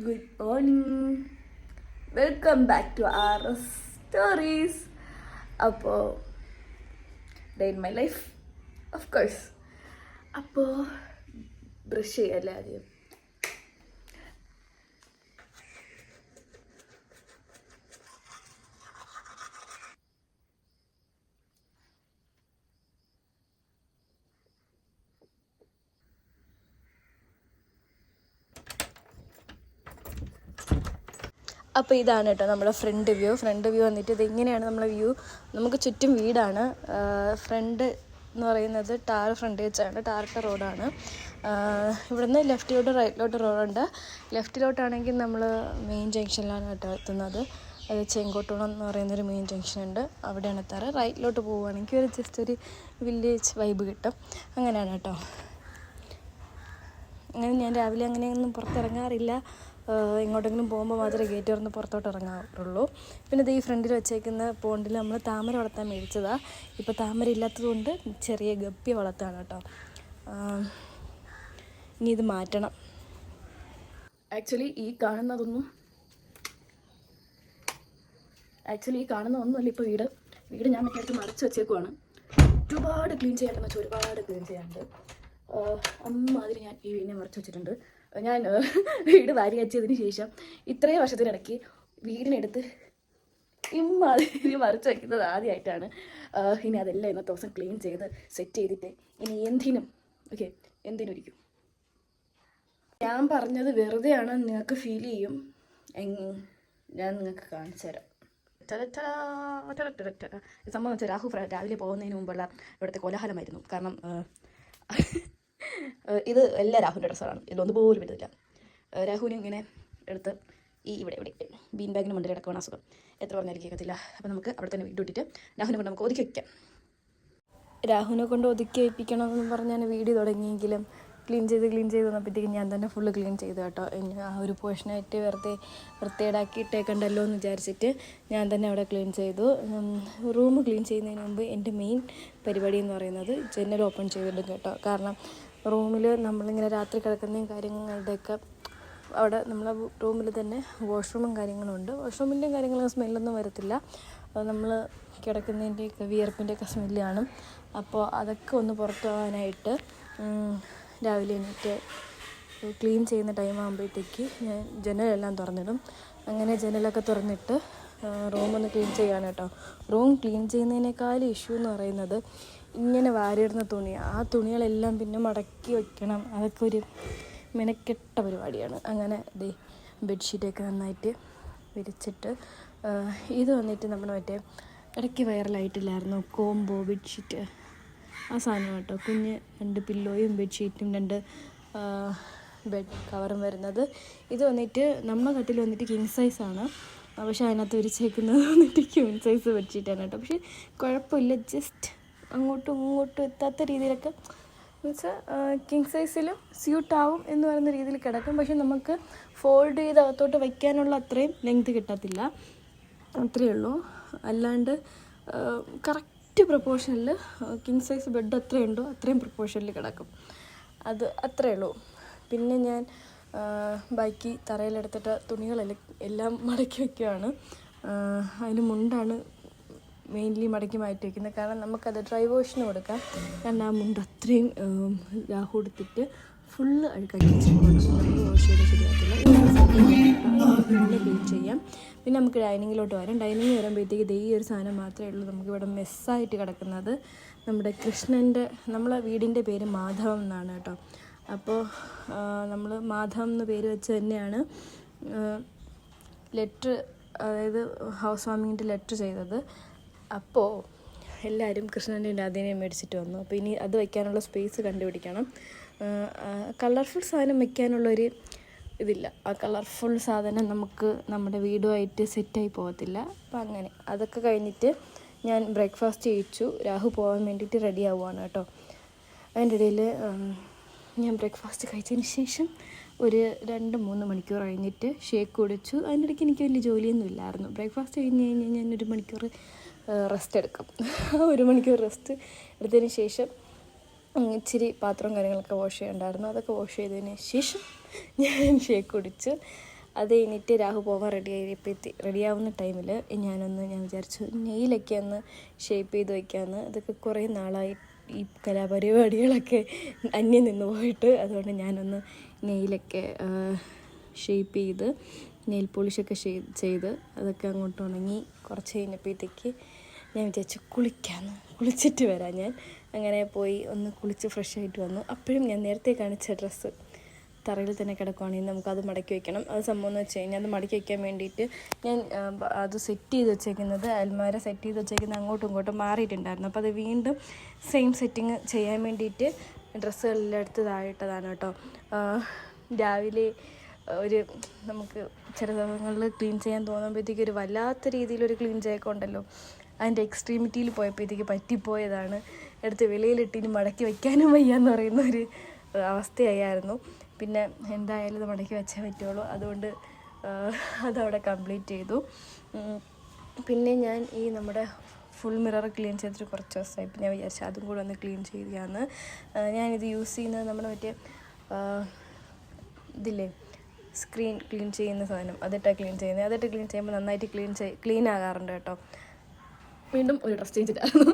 Good morning. Welcome back to our stories. അപ്പോൾ day in my life of course. അപ്പോൾ brush ചെയ്യല്ലേ ആദ്യം. അപ്പോൾ ഇതാണ് കേട്ടോ നമ്മുടെ ഫ്രണ്ട് വ്യൂ വന്നിട്ട് ഇതെങ്ങനെയാണ് നമ്മളെ വ്യൂ. നമുക്ക് ചുറ്റും വീടാണ്. ഫ്രണ്ട് എന്ന് പറയുന്നത് ടാർ ഫ്രണ്ടേജാണ്, ടാറിട്ട റോഡാണ്. ഇവിടുന്ന് ലെഫ്റ്റിലോട്ട് റൈറ്റിലോട്ട് റോഡുണ്ട്. ലെഫ്റ്റിലോട്ടാണെങ്കിൽ നമ്മൾ മെയിൻ ജംഗ്ഷനിലാണ് കേട്ടോ എത്തുന്നത്. അത് ചെങ്കോട്ടുളം എന്ന് പറയുന്നൊരു മെയിൻ ജംഗ്ഷൻ ഉണ്ട്, അവിടെയാണ് എത്താറ്. റൈറ്റിലോട്ട് പോവുകയാണെങ്കിൽ ജസ്റ്റ് ഒരു വില്ലേജ് വൈബ് കിട്ടും. അങ്ങനെയാണ് കേട്ടോ. അങ്ങനെ ഞാൻ രാവിലെ അങ്ങനെയൊന്നും പുറത്തിറങ്ങാറില്ല. എങ്ങോട്ടെങ്കിലും പോകുമ്പോൾ മാത്രമേ ഗേറ്റ് തുറന്ന് പുറത്തോട്ട് ഇറങ്ങാറുള്ളൂ. പിന്നെ ഇത് ഈ ഫ്രണ്ടിൽ വെച്ചേക്കുന്ന പോണ്ടിൽ നമ്മൾ താമര വളർത്താൻ മേടിച്ചതാണ്. ഇപ്പോൾ താമര ഇല്ലാത്തതുകൊണ്ട് ചെറിയ ഗപ്പി വളർത്താണ് കേട്ടോ. ഇനി ഇത് മാറ്റണം. ആക്ച്വലി ഈ കാണുന്നതൊന്നുമല്ല ഇപ്പോൾ വീട് ഞാൻ മറ്റേ അടുത്ത് മറിച്ച് വെച്ചേക്കുവാണ്. ഒരുപാട് ക്ലീൻ ചെയ്യാണ്ടെന്ന് വെച്ചാൽ ഒരുപാട് ക്ലീൻ ചെയ്യാണ്ട് അമ്മാതിരി ഞാൻ ഈ വീടിനെ മറിച്ച് വെച്ചിട്ടുണ്ട്. ഞാൻ വീട് വാരി വെച്ചതിന് ശേഷം ഇത്രയും വർഷത്തിനിടയ്ക്ക് വീടിനെടുത്ത് ഇമ്മാതിരി മറിച്ച് വയ്ക്കുന്നത് ആദ്യമായിട്ടാണ്. ഇനി അതെല്ലാം ഇന്നത്തെ ദിവസം ക്ലീൻ ചെയ്ത് സെറ്റ് ചെയ്തിട്ട് ഇനി എന്തിനും ഇരിക്കും. ഞാൻ പറഞ്ഞത് വെറുതെയാണ് നിങ്ങൾക്ക് ഫീൽ ചെയ്യും. ഞാൻ നിങ്ങൾക്ക് കാണിച്ചു തരാം. സംഭവം വെച്ചാൽ രാഹു രാവിലെ പോകുന്നതിന് മുമ്പുള്ള ഇവിടുത്തെ കോലാഹലമായിരുന്നു. കാരണം ഇത് എല്ലാ രാഹുവിൻ്റെ ഡ്രസ്സാണ്, ഇതൊന്നും പോലും പറ്റില്ല. രാഹുവിനെ ഇങ്ങനെ എടുത്ത് ഇവിടെ ബീൻ ബാഗിന് മുന്നിൽ കിടക്കുവാണ് അസുഖം. എത്ര പറഞ്ഞാലും കേൾക്കത്തില്ല. അപ്പോൾ നമുക്ക് അവിടെ തന്നെ വീട് ഇട്ടിട്ട് രാഹുവിനെ കൊണ്ട് നമുക്ക് ഒതുക്കി വയ്ക്കാം. രാഹുവിനെ കൊണ്ട് ഒതുക്കി വയ്പ്പിക്കണമെന്ന് പറഞ്ഞാൽ വീഡിയോ തുടങ്ങിയെങ്കിലും ക്ലീൻ ചെയ്ത് വന്നപ്പോഴത്തേക്കും ഞാൻ തന്നെ ഫുള്ള് ക്ലീൻ ചെയ്തു കേട്ടോ. ആ ഒരു പോർഷനായിട്ട് വെറുതെ വൃത്തികേടാക്കിയിട്ടേക്കണ്ടല്ലോ എന്ന് വിചാരിച്ചിട്ട് ഞാൻ തന്നെ അവിടെ ക്ലീൻ ചെയ്തു. റൂം ക്ലീൻ ചെയ്യുന്നതിന് മുമ്പ് എൻ്റെ മെയിൻ പരിപാടി എന്ന് പറയുന്നത് ജനൽ ഓപ്പൺ ചെയ്തിടും കേട്ടോ. കാരണം റൂമിൽ നമ്മളിങ്ങനെ രാത്രി കിടക്കുന്നതും കാര്യങ്ങളുടെയൊക്കെ അവിടെ നമ്മളെ റൂമിൽ തന്നെ വാഷ്റൂമും കാര്യങ്ങളുണ്ട്. വാഷ്റൂമിൻ്റെയും കാര്യങ്ങളും സ്മെല്ലൊന്നും വരത്തില്ല. നമ്മൾ കിടക്കുന്നതിൻ്റെയൊക്കെ വിയർപ്പിൻ്റെയൊക്കെ സ്മെല്ലാണ്. അപ്പോൾ അതൊക്കെ ഒന്ന് പുറത്തു പോകാനായിട്ട് രാവിലെ എണീറ്റ് ക്ലീൻ ചെയ്യുന്ന ടൈം ആകുമ്പോഴത്തേക്ക് ഞാൻ ജനലെല്ലാം തുറന്നിടും. അങ്ങനെ ജനലൊക്കെ തുറന്നിട്ട് റൂമൊന്ന് ക്ലീൻ ചെയ്യാണ് കേട്ടോ. റൂം ക്ലീൻ ചെയ്യുന്നതിനേക്കാളും ഇഷ്യൂ എന്ന് പറയുന്നത് ഇങ്ങനെ വാരിയിടുന്ന തുണിയാണ്. ആ തുണികളെല്ലാം പിന്നെ മടക്കി വയ്ക്കണം. അതൊക്കെ ഒരു മെനക്കെട്ട പരിപാടിയാണ്. അങ്ങനെ ബെഡ്ഷീറ്റൊക്കെ നന്നായിട്ട് വിരിച്ചിട്ട് ഇത് വന്നിട്ട് നമ്മൾ മറ്റേ ഇടയ്ക്ക് വൈറലായിട്ടില്ലായിരുന്നു കോംബോ ബെഡ്ഷീറ്റ്, ആ സാധനം കേട്ടോ. കുഞ്ഞ് 2 പില്ലോയും ബെഡ്ഷീറ്റും 2 ബെഡ് കവറും വരുന്നത്. ഇത് വന്നിട്ട് നമ്മുടെ കട്ടിൽ വന്നിട്ട് കിങ് സൈസാണ്. പക്ഷേ അതിനകത്ത് വിരിച്ചേക്കുന്നത് വന്നിട്ട് ക്യൂൺ സൈസ് ബെഡ്ഷീറ്റാണ് കേട്ടോ. പക്ഷേ കുഴപ്പമില്ല, ജസ്റ്റ് അങ്ങോട്ടും ഇങ്ങോട്ടും എത്താത്ത രീതിയിലൊക്കെ എന്നുവെച്ചാൽ കിങ് സൈസിലും സ്യൂട്ടാവും എന്ന് പറയുന്ന രീതിയിൽ കിടക്കും. പക്ഷെ നമുക്ക് ഫോൾഡ് ചെയ്ത് അകത്തോട്ട് വയ്ക്കാനുള്ള അത്രയും ലെങ്ത് കിട്ടത്തില്ല, അത്രയേ ഉള്ളൂ. അല്ലാണ്ട് കറക്റ്റ് പ്രപ്പോർഷനിൽ കിങ് സൈസ് ബെഡ് എത്രയുണ്ടോ അത്രയും പ്രപ്പോർഷനിൽ കിടക്കും. അത് അത്രയേ ഉള്ളൂ. പിന്നെ ഞാൻ ബാക്കി തറയിലെടുത്തിട്ട് തുണികളെല്ലാം മടക്കി വയ്ക്കുകയാണ്. അതിന് മുണ്ടാണ് മെയിൻലി മടക്കി മാറ്റി വയ്ക്കുന്നത്. കാരണം നമുക്കത് ഡ്രൈ വാഷിന് കൊടുക്കാം. കാരണം ആ മുണ്ട് അത്രയും രാഹു എടുത്തിട്ട് ഫുള്ള് അഴുക്കാക്കി വാഷ് ചെയ്ത് ശരിയാകത്തില്ല. ക്ലീൻ ചെയ്യാം. പിന്നെ നമുക്ക് ഡൈനിങ്ങിലോട്ട് വരാം. ഡൈനിങ് വരുമ്പോഴത്തേക്ക് ഈ ഒരു സാധനം മാത്രമേ ഉള്ളൂ നമുക്കിവിടെ മെസ്സായിട്ട് കിടക്കുന്നത്. നമ്മുടെ കൃഷ്ണൻ്റെ, നമ്മളെ വീടിൻ്റെ പേര് മാധവം എന്നാണ് കേട്ടോ. അപ്പോൾ നമ്മൾ മാധവം എന്ന് പേര് വെച്ച് തന്നെയാണ് ലെറ്റർ, അതായത് ഹൗസ് വാമിങ്ങിൻ്റെ ലെറ്റർ ചെയ്തത്. അപ്പോൾ എല്ലാവരും കൃഷ്ണൻ്റെ അതിനെ മേടിച്ചിട്ട് വന്നു. അപ്പോൾ ഇനി അത് വയ്ക്കാനുള്ള സ്പേസ് കണ്ടുപിടിക്കണം. കളർഫുൾ സാധനം വയ്ക്കാനുള്ളൊരു ഇതില്ല. ആ കളർഫുൾ സാധനം നമുക്ക് നമ്മുടെ വീടുമായിട്ട് സെറ്റായി പോകത്തില്ല. അപ്പോൾ അങ്ങനെ അതൊക്കെ കഴിഞ്ഞിട്ട് ഞാൻ ബ്രേക്ക്ഫാസ്റ്റ് കഴിച്ചു. രാഹു പോകാൻ വേണ്ടിയിട്ട് റെഡി ആവുകയാണ് കേട്ടോ. അതിൻ്റെ ഇടയിൽ ഞാൻ ബ്രേക്ക്ഫാസ്റ്റ് കഴിച്ചതിന് ശേഷം ഒരു 2-3 മണിക്കൂർ കഴിഞ്ഞിട്ട് ഷേക്ക് കുടിച്ചു. അതിൻ്റെ ഇടയ്ക്ക് എനിക്ക് വലിയ ജോലിയൊന്നും ഇല്ലായിരുന്നു. ബ്രേക്ക്ഫാസ്റ്റ് കഴിഞ്ഞ് ഞാൻ 1 മണിക്കൂർ റെസ്റ്റ് എടുക്കും. 1 മണിക്കൂർ റെസ്റ്റ് എടുത്തതിന് ശേഷം ഇച്ചിരി പാത്രവും കാര്യങ്ങളൊക്കെ വാഷ് ചെയ്യണ്ടായിരുന്നു. അതൊക്കെ വാഷ് ചെയ്തതിന് ശേഷം ഞാൻ ഷേക്ക് കുടിച്ചു. അത് കഴിഞ്ഞിട്ട് രാഹു പോകാൻ റെഡിയാവുന്ന ടൈമിൽ ഞാൻ വിചാരിച്ചു നെയിലൊക്കെ ഒന്ന് ഷേപ്പ് ചെയ്ത് വയ്ക്കാമെന്ന്. അതൊക്കെ കുറേ നാളായി ഈ കലാപരിപാടികളൊക്കെ അന്യം നിന്ന് പോയിട്ട്. അതുകൊണ്ട് ഞാനൊന്ന് നെയിലൊക്കെ ഷേപ്പ് ചെയ്ത് നെയിൽ പോളിഷൊക്കെ ചെയ്ത് അതൊക്കെ അങ്ങോട്ട് ഉണങ്ങി കുറച്ച് കഴിഞ്ഞപ്പോഴത്തേക്ക് ഞാൻ വിചാരിച്ചു കുളിച്ചിട്ട് വരാം. ഞാൻ അങ്ങനെ പോയി ഒന്ന് കുളിച്ച് ഫ്രഷായിട്ട് വന്നു. അപ്പോഴും ഞാൻ നേരത്തെ കാണിച്ച ഡ്രസ്സ് തറയിൽ തന്നെ കിടക്കുവാണെങ്കിൽ നമുക്കത് മടക്കി വയ്ക്കണം. അത് സംഭവം എന്ന് വെച്ച് കഴിഞ്ഞാൽ അത് മടക്കി വയ്ക്കാൻ വേണ്ടിയിട്ട് ഞാൻ അത് സെറ്റ് ചെയ്ത് വെച്ചേക്കുന്നത് അൽമാര സെറ്റ് ചെയ്ത് വെച്ചേക്കുന്നത് അങ്ങോട്ടും ഇങ്ങോട്ടും മാറിയിട്ടുണ്ടായിരുന്നു. അപ്പോൾ അത് വീണ്ടും സെയിം സെറ്റിങ് ചെയ്യാൻ വേണ്ടിയിട്ട് ഡ്രസ്സുകളെല്ലാം എടുത്ത് താഴെയിട്ടതാണ് കേട്ടോ. രാവിലെ നമുക്ക് ചില ദിവസങ്ങളിൽ ക്ലീൻ ചെയ്യാൻ തോന്നുമ്പോഴത്തേക്ക് ഒരു വല്ലാത്ത രീതിയിലൊരു ക്ലീൻ ചെയ്യൊക്കെ ഉണ്ടല്ലോ, അതിൻ്റെ എക്സ്ട്രീമിറ്റിയിൽ പോയപ്പോഴത്തേക്ക് പറ്റിപ്പോയതാണ്. എടുത്ത് വെളിയിലിട്ടിന് മടക്കി വയ്ക്കാനും വയ്യാന്ന് പറയുന്ന ഒരു അവസ്ഥയായിരുന്നു. പിന്നെ എന്തായാലും ഇത് മടക്കി വെച്ചേ പറ്റുള്ളൂ. അതുകൊണ്ട് അതവിടെ കംപ്ലീറ്റ് ചെയ്തു. പിന്നെ ഞാൻ ഈ നമ്മുടെ ഫുൾ മിറർ ക്ലീൻ ചെയ്തിട്ട് കുറച്ച് ദിവസമായി. ഇപ്പം ഞാൻ വിചാരിച്ചു അതും കൂടെ ഒന്ന് ക്ലീൻ ചെയ്യാമെന്ന്. ഞാനിത് യൂസ് ചെയ്യുന്നത് നമ്മുടെ മറ്റേ ഇതില്ലേ സ്ക്രീൻ ക്ലീൻ ചെയ്യുന്ന സാധനം, അതിട്ടാണ് ക്ലീൻ ചെയ്യുന്നത്. അതിട്ട് ക്ലീൻ ചെയ്യുമ്പോൾ നന്നായിട്ട് ക്ലീൻ ആകാറുണ്ട് കേട്ടോ. വീണ്ടും ഒരു ഡ്രസ് ചേഞ്ച് ഇട്ടായിരുന്നു.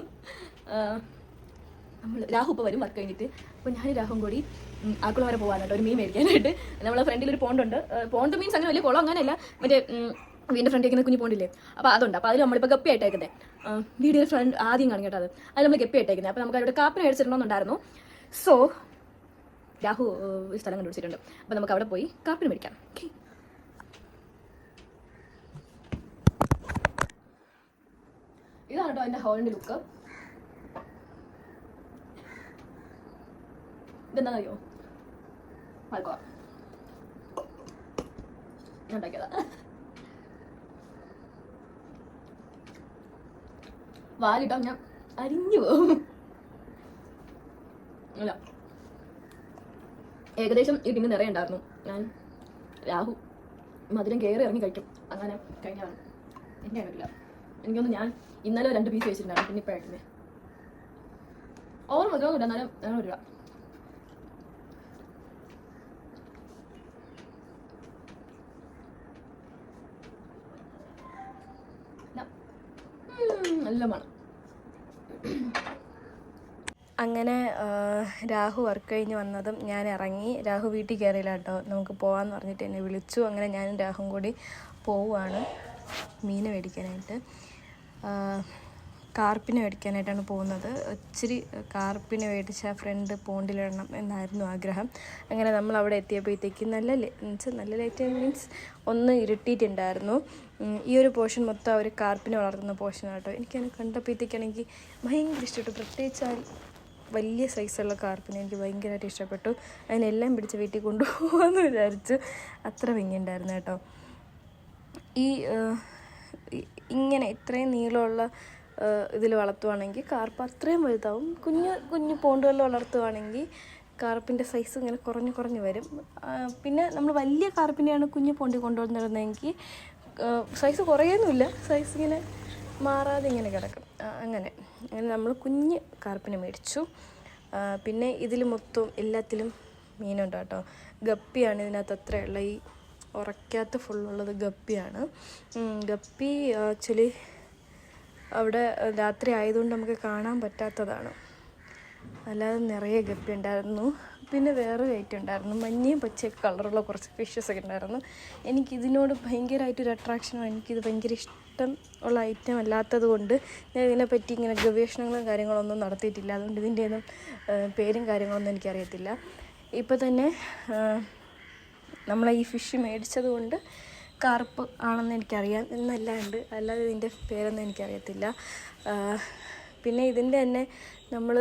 രാഹു ഇപ്പോൾ വരും വർക്ക് കഴിഞ്ഞിട്ട്. അപ്പോൾ ഞാൻ രാഹും കൂടി ആക്കുളം വരെ പോകാനായിട്ട് ഒരു മീൻ മേടിക്കാനായിട്ട്. നമ്മളെ ഫ്രണ്ടിലൊരു പോണ്ടുണ്ട്. പോണ്ട് മീൻസ് അങ്ങനെ വലിയ കുളം അങ്ങനെയല്ല, മറ്റേ വീടിൻ്റെ ഫ്രണ്ട് വയ്ക്കുന്ന കുഞ്ഞു പോണ്ടില്ലേ, അപ്പോൾ അതുണ്ട്. അപ്പോൾ അതിൽ നമ്മളിപ്പോൾ ഗപ്പി ആയിട്ടേക്കുന്നത് വീടിൻ്റെ ഫ്രണ്ട് ആദ്യം കാണും കേട്ടോ. അത് നമ്മൾ ഗപ്പി ആയിട്ടേക്കുന്നത്. അപ്പോൾ നമുക്ക് അവിടെ കാപ്പിന് മേടിച്ചിടണമെന്നുണ്ടായിരുന്നു. സോ രാഹു ഒരു സ്ഥലം കണ്ടുപിടിച്ചിട്ടുണ്ട്. അപ്പോൾ നമുക്ക് അവിടെ പോയി കാപ്പിന് മേടിക്കാം. ഓക്കെ, ഇതാണ് കേട്ടോ എൻ്റെ ഹോളിൻ്റെ ലുക്ക്. ഇതെന്താണെന്ന് അറിയോ? പാൽക്കോവ ഞാൻ ഉണ്ടാക്കിയതാ. വാലിട്ടോ ഞാൻ അരിഞ്ഞു പോകും. അല്ല, ഏകദേശം ഈ ടിന്ന് നിറയെ ഉണ്ടായിരുന്നു. ഞാൻ രാഹു മധുരം കയറി ഇറങ്ങി കഴിക്കും, അങ്ങനെ കഴിഞ്ഞാണ്. എനിക്ക് കഴിക്കില്ല. എനിക്കൊന്ന് ഞാൻ ഇന്നലെ 2 പീസ് കഴിച്ചിട്ടുണ്ടായിരുന്നു. പിന്നെ ഇപ്പോൾ കഴിക്കുന്നത് ഓവർ മധുരമൊന്നുമില്ല, എന്നാലും ഞാൻ വരിക. നല്ല മണം. അങ്ങനെ രാഹു വർക്ക് കഴിഞ്ഞ് വന്നതും ഞാൻ ഇറങ്ങി. രാഹു വീട്ടിൽ കയറിയില്ല കേട്ടോ, നമുക്ക് പോകാമെന്ന് പറഞ്ഞിട്ട് എന്നെ വിളിച്ചു. അങ്ങനെ ഞാനും രാഹുവും കൂടി പോവുകയാണ് മീൻ മേടിക്കാനായിട്ട്. കാർപ്പിനെ മേടിക്കാനായിട്ടാണ് പോകുന്നത്. ഇച്ചിരി കാർപ്പിനെ മേടിച്ച ഫ്രണ്ട് പോണ്ടിലിടണം എന്നായിരുന്നു ആഗ്രഹം. അങ്ങനെ നമ്മൾ അവിടെ എത്തിയപ്പോഴത്തേക്ക് നല്ല ലൈറ്റ് മീൻസ് ഒന്ന് ഇരുട്ടിയിട്ടുണ്ടായിരുന്നു. ഈ ഒരു പോർഷൻ മൊത്തം ഒരു കാർപ്പിനെ വളർത്തുന്ന പോർഷനാണ് കേട്ടോ. എനിക്കത് കണ്ടപ്പോഴത്തേക്കാണെങ്കിൽ ഭയങ്കര ഇഷ്ടപ്പെട്ടു. പ്രത്യേകിച്ച് വലിയ സൈസുള്ള കാർപ്പിനെ എനിക്ക് ഭയങ്കരമായിട്ട് ഇഷ്ടപ്പെട്ടു. അതിനെല്ലാം പിടിച്ച് വീട്ടിൽ കൊണ്ടുപോകാമെന്ന് വിചാരിച്ചു. അത്ര ഭംഗിയുണ്ടായിരുന്നു കേട്ടോ. ഇങ്ങനെ ഇത്രയും നീളമുള്ള ഇതിൽ വളർത്തുവാണെങ്കിൽ കാർപ്പ് അത്രയും വലുതാവും. കുഞ്ഞു പോണ്ടുകളിൽ വളർത്തുവാണെങ്കിൽ കാർപ്പിൻ്റെ സൈസ് ഇങ്ങനെ കുറഞ്ഞ് വരും. പിന്നെ നമ്മൾ വലിയ കാർപ്പിനെയാണ് കുഞ്ഞു പോണ്ടി കൊണ്ടുവന്നിരുന്നതെങ്കിൽ സൈസ് കുറയൊന്നുമില്ല, സൈസ് ഇങ്ങനെ മാറാതെ ഇങ്ങനെ കിടക്കും. അങ്ങനെ നമ്മൾ കുഞ്ഞ് കാർപ്പിനെ മേടിച്ചു. പിന്നെ ഇതിൽ മൊത്തം എല്ലാത്തിലും മീനുണ്ട് കേട്ടോ. ഗപ്പിയാണ് ഇതിനകത്ത് അത്രയുള്ള. ഈ ഉറക്കാത്ത ഫുള്ളുള്ളത് ഗപ്പിയാണ്. ഗപ്പി ആക്ച്വലി അവിടെ രാത്രി ആയതുകൊണ്ട് നമുക്ക് കാണാൻ പറ്റാത്തതാണ്. അല്ലാതെ നിറയെ ഗപ്പി ഉണ്ടായിരുന്നു. പിന്നെ വേറൊരു ഐറ്റം ഉണ്ടായിരുന്നു, മഞ്ഞയും പച്ചയൊക്കെ കളറുള്ള കുറച്ച് ഫിഷസൊക്കെ ഉണ്ടായിരുന്നു. എനിക്കിതിനോട് ഭയങ്കരമായിട്ടൊരു അട്രാക്ഷനോ എനിക്കിത് ഭയങ്കര ഇഷ്ടം ഉള്ള ഐറ്റം അല്ലാത്തത് കൊണ്ട് ഞാൻ ഇതിനെപ്പറ്റി ഇങ്ങനെ ഗവേഷണങ്ങളും കാര്യങ്ങളൊന്നും നടത്തിയിട്ടില്ല. അതുകൊണ്ട് ഇതിൻ്റെയൊന്നും പേരും കാര്യങ്ങളൊന്നും എനിക്കറിയത്തില്ല. ഇപ്പോൾ തന്നെ നമ്മളെ ഈ ഫിഷ് മേടിച്ചത് കൊണ്ട് കാർപ്പ് ആണെന്ന് എനിക്കറിയാം എന്നല്ലാണ്ട്, അല്ലാതെ ഇതിൻ്റെ പേരൊന്നും എനിക്കറിയത്തില്ല. പിന്നെ ഇതിൻ്റെ തന്നെ നമ്മൾ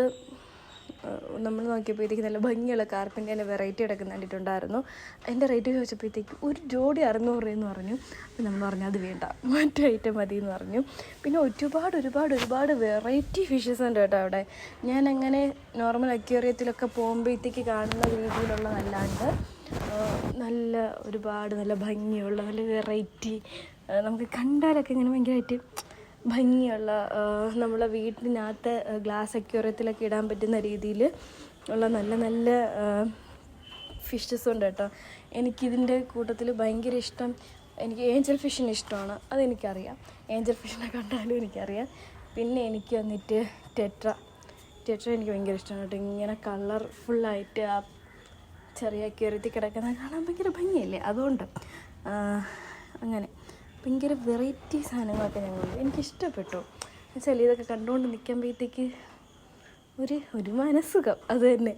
നോക്കിയപ്പോഴത്തേക്ക് നല്ല ഭംഗിയുള്ള കാർപ്പിൻ്റെ തന്നെ വെറൈറ്റി കിടക്കുന്ന കണ്ടിട്ടുണ്ടായിരുന്നു. അതിൻ്റെ റേറ്റ് ചോദിച്ചപ്പോഴത്തേക്ക് ഒരു ജോഡി 600 രൂപയെന്ന് പറഞ്ഞു. അപ്പോൾ നമ്മൾ പറഞ്ഞു അത് വേണ്ട, മറ്റു ഐറ്റം മതി എന്ന് പറഞ്ഞു. പിന്നെ ഒരുപാട് വെറൈറ്റി ഫിഷസ് ഉണ്ട് കേട്ടോ അവിടെ. ഞാനങ്ങനെ നോർമൽ അക്വേറിയത്തിലൊക്കെ പോകുമ്പോഴത്തേക്ക് കാണുന്ന രീതിയിലുള്ളതല്ലാണ്ട് നല്ല ഒരുപാട് നല്ല ഭംഗിയുള്ള നല്ല വെറൈറ്റി, നമുക്ക് കണ്ടാലൊക്കെ ഇങ്ങനെ ഭയങ്കരമായിട്ട് ഭംഗിയുള്ള, നമ്മളെ വീട്ടിനകത്ത് ഗ്ലാസ് അക്വേറിയത്തിലൊക്കെ ഇടാൻ പറ്റുന്ന രീതിയിൽ ഉള്ള നല്ല ഫിഷസ് ഉണ്ട് കേട്ടോ. എനിക്കിതിൻ്റെ കൂട്ടത്തിൽ ഭയങ്കര ഇഷ്ടം, എനിക്ക് ഏഞ്ചൽ ഫിഷിനെ ഇഷ്ടമാണ്, അതെനിക്കറിയാം. ഏഞ്ചൽ ഫിഷിനെ കണ്ടാലും എനിക്കറിയാം. പിന്നെ എനിക്ക് വന്നിട്ട് ടെട്ര എനിക്ക് ഭയങ്കര ഇഷ്ടമാണ് കേട്ടോ. ഇങ്ങനെ കളർഫുള്ളായിട്ട് ആ ചെറിയ കയറി കിടക്കുന്നത് കാണാൻ ഭയങ്കര ഭംഗിയല്ലേ, അതുകൊണ്ട് അങ്ങനെ ഭയങ്കര വെറൈറ്റി സാധനങ്ങളൊക്കെ ഞങ്ങളുണ്ട്. എനിക്കിഷ്ടപ്പെട്ടു എന്നുവെച്ചാൽ ഇതൊക്കെ കണ്ടുകൊണ്ട് നിൽക്കുമ്പോഴത്തേക്ക് ഒരു മനസ്സുഖം. അത് തന്നെ.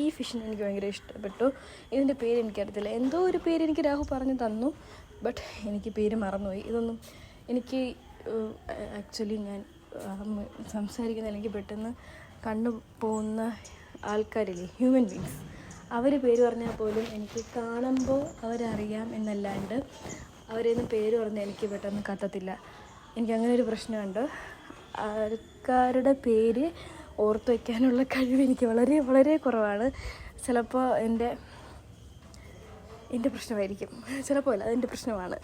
ഈ ഫിഷിനെ എനിക്ക് ഭയങ്കര ഇഷ്ടപ്പെട്ടു. ഇതിൻ്റെ പേര് എനിക്കറിയത്തില്ല, എന്തോ ഒരു പേര് എനിക്ക് രാഹു പറഞ്ഞു തന്നു, ബട്ട് എനിക്ക് പേര് മറന്നുപോയി. ഇതൊന്നും എനിക്ക് ആക്ച്വലി ഞാൻ സംസാരിക്കുന്ന എനിക്ക് പെട്ടെന്ന് കണ്ടു പോകുന്ന ആൾക്കാരില്ലേ, ഹ്യൂമൻ ബീങ്സ്, അവർ പേര് പറഞ്ഞാൽ പോലും എനിക്ക് കാണുമ്പോൾ അവരറിയാം എന്നല്ലാണ്ട് അവരൊന്നും പേര് പറഞ്ഞാൽ എനിക്ക് പെട്ടെന്ന് കത്തത്തില്ല. എനിക്കങ്ങനെ ഒരു പ്രശ്നമുണ്ട്. ആൾക്കാരുടെ പേര് ഓർത്ത് വയ്ക്കാനുള്ള കഴിവ് എനിക്ക് വളരെ വളരെ കുറവാണ്. ചിലപ്പോൾ എൻ്റെ പ്രശ്നമായിരിക്കും, ചിലപ്പോൾ അല്ല, അതെൻ്റെ പ്രശ്നമാണ്.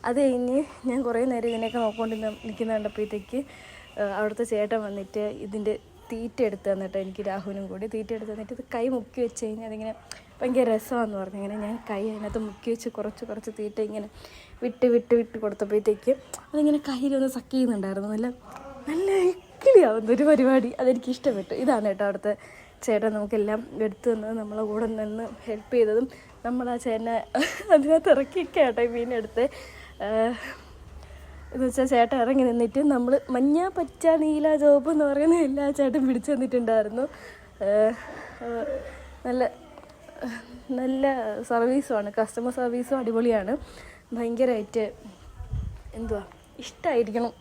അത് കഴിഞ്ഞ് ഞാൻ കുറേ നേരം ഇതിനെയൊക്കെ നോക്കിക്കൊണ്ട് നിൽക്കുന്ന കണ്ടപ്പോഴത്തേക്ക് അവിടുത്തെ ചേട്ടൻ വന്നിട്ട് ഇതിൻ്റെ തീറ്റ എടുത്ത് തന്നിട്ട് എനിക്ക് രാഹുവിനും കൂടി തീറ്റ എടുത്ത് തന്നിട്ട് ഇത് കൈ മുക്കി വെച്ച് കഴിഞ്ഞാൽ അതിങ്ങനെ ഭയങ്കര രസമാണെന്ന് പറഞ്ഞു. ഇങ്ങനെ ഞാൻ കൈ അതിനകത്ത് മുക്കി വെച്ച് കുറച്ച് തീറ്റ ഇങ്ങനെ വിട്ട് കൊടുത്തപ്പോഴത്തേക്ക് അതിങ്ങനെ കയ്യിലൊന്ന് സക്ക് ചെയ്യുന്നുണ്ടായിരുന്നു. നല്ല ഇക്കിളിയാവുന്ന ഒരു പരിപാടി, അതെനിക്ക് ഇഷ്ടപ്പെട്ടു. ഇതാണ് കേട്ടോ അവിടുത്തെ ചേട്ടൻ നമുക്കെല്ലാം എടുത്തു തന്നത്, നമ്മളെ കൂടെ നിന്ന് ഹെൽപ്പ് ചെയ്തതും. നമ്മൾ ആ ചേട്ടനെ അതിനകത്ത് ഇറക്കിയൊക്കെ കേട്ടോ ഈ മീനെടുത്ത്. എന്ന് വെച്ചാൽ ചേട്ടൻ ഇറങ്ങി നിന്നിട്ട് നമ്മൾ മഞ്ഞ പച്ച നീല ചുവപ്പ് എന്ന് പറയുന്ന എല്ലാ ചേട്ടൻ പിടിച്ചു തന്നിട്ടുണ്ടായിരുന്നു. നല്ല സർവീസുമാണ്, കസ്റ്റമർ സർവീസും അടിപൊളിയാണ്. ഭയങ്കരമായിട്ട് ഇഷ്ടമായിരിക്കണം.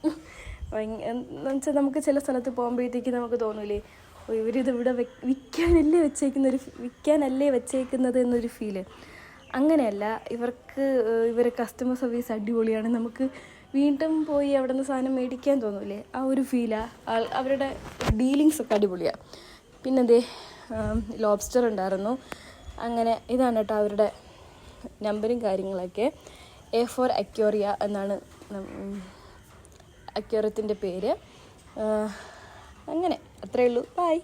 എന്ന് വെച്ചാൽ നമുക്ക് ചില സ്ഥലത്ത് പോകുമ്പോഴത്തേക്ക് നമുക്ക് തോന്നൂലേ, ഇവരിത് ഇവിടെ വിൽക്കാനല്ലേ വെച്ചേക്കുന്നത് എന്നൊരു ഫീല്. അങ്ങനെയല്ല, ഇവരെ കസ്റ്റമർ സർവീസ് അടിപൊളിയാണ്. നമുക്ക് വീണ്ടും പോയി അവിടെ നിന്ന് സാധനം മേടിക്കാൻ തോന്നൂലേ, ആ ഒരു ഫീലാണ്. അവരുടെ ഡീലിങ്സ് ഒക്കെ അടിപൊളിയാണ്. പിന്നെ ലോബ്സ്റ്റർ ഉണ്ടായിരുന്നു. അങ്ങനെ ഇതാണ് കേട്ടോ അവരുടെ നമ്പറും കാര്യങ്ങളൊക്കെ. A4 അക്വേറിയ എന്നാണ് അക്വേറിയത്തിൻ്റെ പേര്. അങ്ങനെ അത്രയേ ഉള്ളൂ. ബൈ.